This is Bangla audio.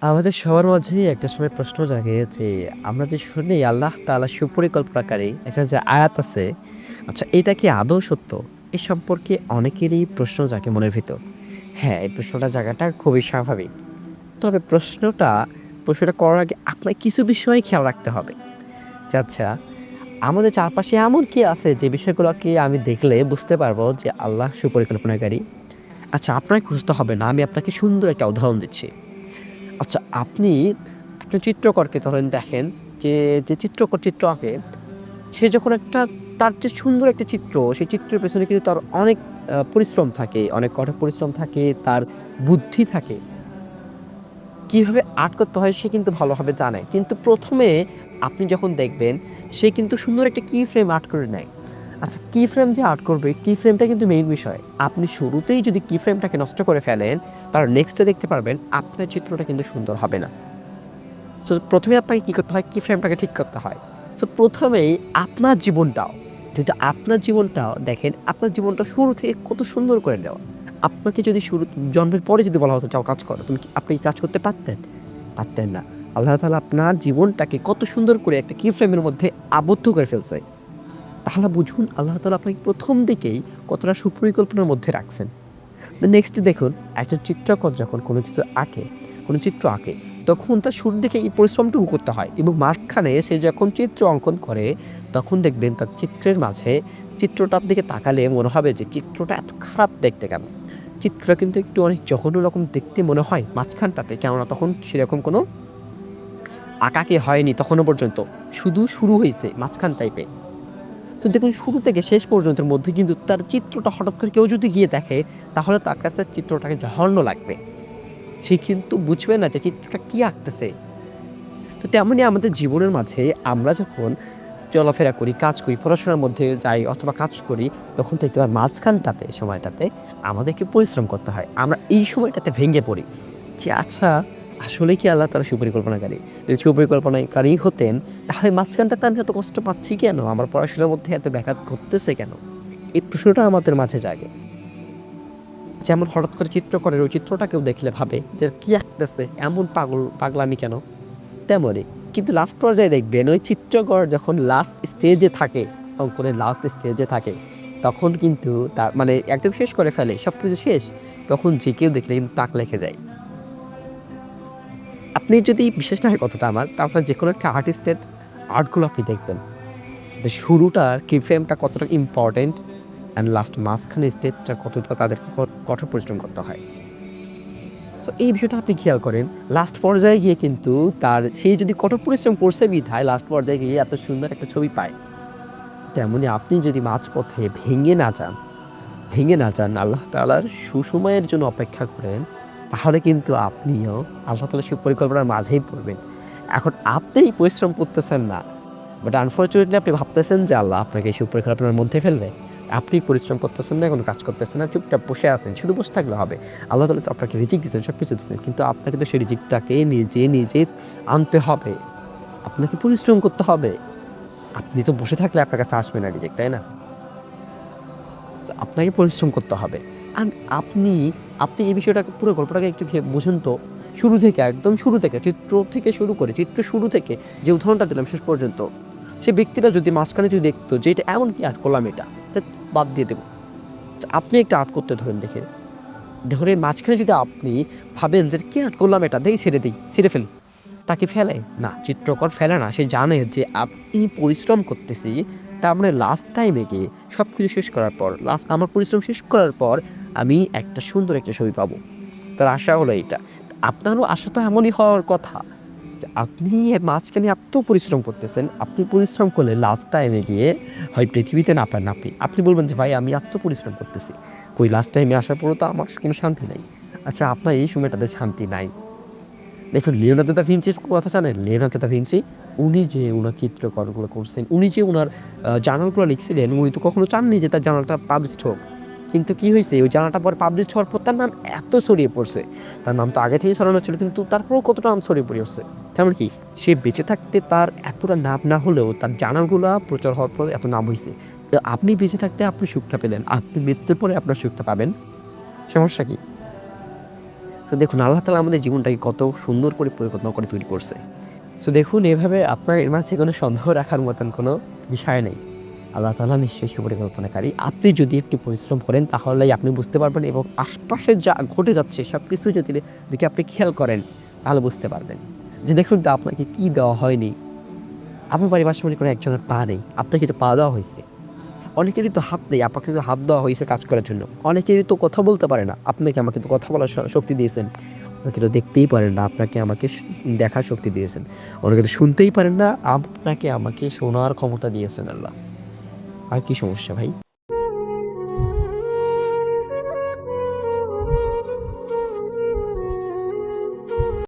আমাদের সবার মাঝেই একটা সময় প্রশ্ন জাগে যে আমরা যে শুনি আল্লাহ তাআলা সুপরিকল্পনাকারী একটা যে আয়াত আছে, আচ্ছা এটা কি আদৌ সত্য? এ সম্পর্কে অনেকেরই প্রশ্ন জাগে মনের ভিতর। হ্যাঁ, এই প্রশ্নটা জাগাটা খুবই স্বাভাবিক। তবে প্রশ্নটা করার আগে আপনার কিছু বিষয় খেয়াল রাখতে হবে। যে আচ্ছা, আমাদের চারপাশে এমন কি আছে যে বিষয়গুলোকে আমি দেখলে বুঝতে পারবো যে আল্লাহ সুপরিকল্পনাকারী? আচ্ছা, আপনাকে খুঁজতে হবে না। আমি আপনাকে সুন্দর একটা উদাহরণ দিচ্ছি। আচ্ছা, আপনি একটা চিত্রকরকে ধরেন দেখেন যে, যে চিত্রকর চিত্র আঁকে, সে যখন তার যে সুন্দর একটা চিত্র, সেই চিত্রের পেছনে কিন্তু তার অনেক পরিশ্রম থাকে, অনেক কঠোর পরিশ্রম থাকে, তার বুদ্ধি থাকে। কিভাবে আর্ট করতে হয় সে কিন্তু ভালোভাবে জানে। কিন্তু ১ম এ আপনি যখন দেখবেন, সে কিন্তু সুন্দর একটা কি ফ্রেম আর্ট করে নেয়। আচ্ছা, কি ফ্রেম যে আর্ট করবে, কি ফ্রেমটা কিন্তু মেইন বিষয়। আপনি শুরুতেই যদি কি ফ্রেমটাকে নষ্ট করে ফেলেন, তাহলে নেক্সট এ দেখতে পারবেন আপনার চিত্রটা কিন্তু সুন্দর হবে না। সো ১ম এ আপনাকে কি করতে হয়? কি ফ্রেমটাকে ঠিক করতে হয়। সো ১ম এই আপনার জীবনটাও দেখেন, আপনার জীবনটা শুরু থেকে কত সুন্দর করে দেওয়া। আপনাকে যদি জন্মের পরে যদি বলা হতো, "যাও কাজ করো।" আপনি কি কাজ করতে পারতেন? পারতেন না। আল্লাহ তাআলা আপনার জীবনটাকে কত সুন্দর করে একটা কি ফ্রেমের মধ্যে আবদ্ধ করে ফেলছে। তাহলে বুঝুন আল্লাহ তাআলা আপনাকে ১ম দিকেই কতটা সুপরিকল্পনার মধ্যে রাখছেন। নেক্সট দেখুন, একজন চিত্রকর যখন কোনো কিছু আঁকে, কোনো চিত্র আঁকে, তখন তার শুরুর দিকে এই পরিশ্রমটুকু করতে হয় এবং মাঝখানে সে যখন চিত্র অঙ্কন করে, তখন দেখবেন তার চিত্রের মাঝে চিত্রটার দিকে তাকালে মনে হবে যে চিত্রটা এত খারাপ দেখতে কেন? চিত্রটা কিন্তু একটু অনেক জঘন্য রকম দেখতে মনে হয় মাঝখানটাতে। কেননা তখন সেরকম কোনো আঁকাআঁকি হয়নি তখনো পর্যন্ত। শুধু শুরু হইছে মাঝখান টাইপে। তো দেখুন শুরু থেকে শেষ পর্যন্তের মধ্যে কিন্তু তার চিত্রটা হঠাৎ করে কেউ যদি গিয়ে দেখে, তাহলে তার কাছে চিত্রটাকে জঘন্য লাগবে। সে কিন্তু বুঝবে না যে চিত্রটা কি আঁকতেছে। তো তেমনই আমাদের জীবনের মাঝে আমরা যখন চলাফেরা করি, কাজ করি, পড়াশোনার মধ্যে যাই অথবা কাজ করি, তখন দেখতে পাই মাঝখানটাতে সময়টাতে আমাদেরকে পরিশ্রম করতে হয়। আমরা এই সময়টাতে ভেঙে পড়ি যে আচ্ছা, আসলেই কি আল্লাহ তাআলা সুপরিকল্পনাকারী? যদি সুপরিকল্পনাকারী হতেন, তাহলে মাঝখানটাতে আমি এত কষ্ট পাচ্ছি কেন? আমার পড়াশোনার মধ্যে এত ব্যাঘাত ঘটতেছে কেন? এই প্রশ্নটা আমাদের মাঝে জাগে। যেমন হঠাৎ করে চিত্রকরের ওই চিত্রটা কেউ দেখলে ভাবে যে, "কি আঁকতেছে? এমন পাগলামি কেন?" তেমনই। কিন্তু লাস্ট পর্যায়ে দেখবেন ওই চিত্রকর যখন লাস্ট স্টেজে থাকে, অঙ্কনের লাস্ট স্টেজে থাকে, তখন কিন্তু তার মানে একদম শেষ করে ফেলে, সবকিছু শেষ। তখন যে কেউ দেখলে কিন্তু তাক লেগে যায়। আপনি যদি বিশ্বাস না হয় কথাটা আমার, তারপরে যেকোনো একটা আর্টিস্টের আর্টগুলো আপনি দেখবেন। যে শুরুটার কি ফ্রেমটা কতটা ইম্পোর্টেন্ট অ্যান্ড লাস্ট মাঝখানে স্টেজটা কতটা তাদেরকে কঠোর পরিশ্রম করতে হয়। সো এই বিষয়টা আপনি খেয়াল করেন। লাস্ট পর্যায়ে গিয়ে কিন্তু সে যদি কঠোর পরিশ্রম করছে বিধায় লাস্ট পর্যায়ে গিয়ে এত সুন্দর একটা ছবি পায়। তেমনি আপনি যদি মাঝপথে ভেঙে না যান, আল্লাহ তাআলার সুসময়ের জন্য অপেক্ষা করেন, তাহলে কিন্তু আপনিও আল্লাহ তাআলার সুপরিকল্পনার মাঝেই পড়বেন। এখন আপনি পরিশ্রম করতেছেন না। বাট আনফরচুনেটলি আপনি ভাবতেছেন যে আল্লাহ আপনাকে এই সুপরিকল্পনার মধ্যে ফেলবে। আপনি পরিশ্রম করতেছেন না, কোনো কাজ করতেছেন না, চুপচাপ বসে আছেন। শুধু বসে থাকলে হবে। আল্লাহ তাআলা তো আপনাকে রিজিক দিয়েছেন, সবকিছু দিয়েছেন। কিন্তু আপনাকে তো সেই রিজিকটাকে নিজে আনতে হবে। আপনাকে পরিশ্রম করতে হবে। আপনি তো বসে থাকলে আপনার কাছে আসবে না রিজিক, তাই না? আপনাকে পরিশ্রম করতে হবে। অ্যান্ড আপনি এই বিষয়টাকে পুরো গল্পটাকে একটু বুঝুন তো। শুরু থেকে একদম শুরু থেকে চিত্র থেকে শুরু করে চিত্র শুরু থেকে যে উদাহরণটা দিলাম শেষ পর্যন্ত, সে ব্যক্তিটা যদি মাঝখানে যদি দেখতো যে এটা এমন কি আর্ট করলাম এটা, ধ্যাৎ বাদ দিয়ে দেব। আপনি একটা আর্ট করতে ধরেন দেখে। ধরে মাঝখানে যদি আপনি ভাবেন যে কি আর্ট করলাম এটা, ছেড়ে ফেলি। তাকে ফেলে? না, চিত্রকর ফেলে না। সে জানে যে আমি পরিশ্রম করতেছি। তার মানে লাস্ট টাইমে গিয়ে সবকিছু শেষ করার পর, আমার পরিশ্রম শেষ করার পর আমি একটা সুন্দর একটা ছবি পাবো। তার আশা হলো এইটা। আপনারও আশা তো এমনই হওয়ার কথা যে আপনি এর মাঝখানে এত পরিশ্রম করতেছেন। আপনি পরিশ্রম করলে লাস্ট টাইমে গিয়ে হয় পৃথিবীতে না পান আপনি। আপনি বলবেন যে, "ভাই আমি এত পরিশ্রম করতেছি। কই লাস্ট টাইমে আসার পরেও তো আমার কোনো শান্তি নাই।" আচ্ছা, আপনার এই সময়টাতে শান্তি নাই। দেখুন লিওনার্দো দা ভিঞ্চির কথা জানেন? লিওনার্দো দা ভিঞ্চি উনি যে উনার চিত্রকরগুলো করছেন, উনি যে উনার জার্নালগুলো লিখছিলেন, উনি তো কখনো চাননি যে তার জার্নালটা পাবলিশড হোক। কিন্তু কি হইছে? ওই জার্নালটা পরে পাবলিশড হওয়ার পর তার নাম এত ছড়িয়ে পড়ছে। তার নাম তো আগে থেকেই ছড়ানো ছিল কিন্তু তারপরেও কতটা নাম ছড়িয়ে পড়েছে। তেমন কি সে বেঁচে থাকতে তার এতটা নাম না হলেও তার জার্নালগুলা প্রচার হওয়ার পর এত নাম হইছে। তো আপনি বেঁচে থাকতে আপনি সুখটা পেলেন। আপনি মৃত্যুর পরে আপনার সুখটা পাবেন। সমস্যা কি? তো দেখুন আল্লাহ তাআলা আমাদের জীবনটাকে কত সুন্দর করে পরিকল্পনা করে তৈরি করছে। সো দেখুন এভাবে আপনার এর মাঝে কোনো সন্দেহ রাখার মতন কোনো বিষয় নেই। আল্লাহ তাআলা নিশ্চয়ই সে পরিকল্পনাকারী। আপনি যদি একটু পরিশ্রম করেন তাহলেই আপনি বুঝতে পারবেন এবং আশপাশে যা ঘটে যাচ্ছে সবকিছু যদি আপনি খেয়াল করেন তাহলে বুঝতে পারবেন। যে দেখুন তো আপনাকে কি দেওয়া হয়নি। আপনার বাড়ির পাশে মনে করেন একজনের পা নেই, আপনাকে তো পা দেওয়া হয়েছে। অনেকেরই তো হাত নেই, আপনাকে তো হাত দেওয়া হয়েছে কাজ করার জন্য। অনেকেরই তো কথা বলতে পারে না, আপনাকে আমাকে তো কথা বলার শক্তি দিয়েছেন। অনেকে তো দেখতেই পারেন না, আপনাকে আমাকে দেখার শক্তি দিয়েছেন। অনেকে তো শুনতেই পারেন না, আপনাকে আমাকে শোনার ক্ষমতা দিয়েছেন আল্লাহ। আর কি সমস্যা ভাই?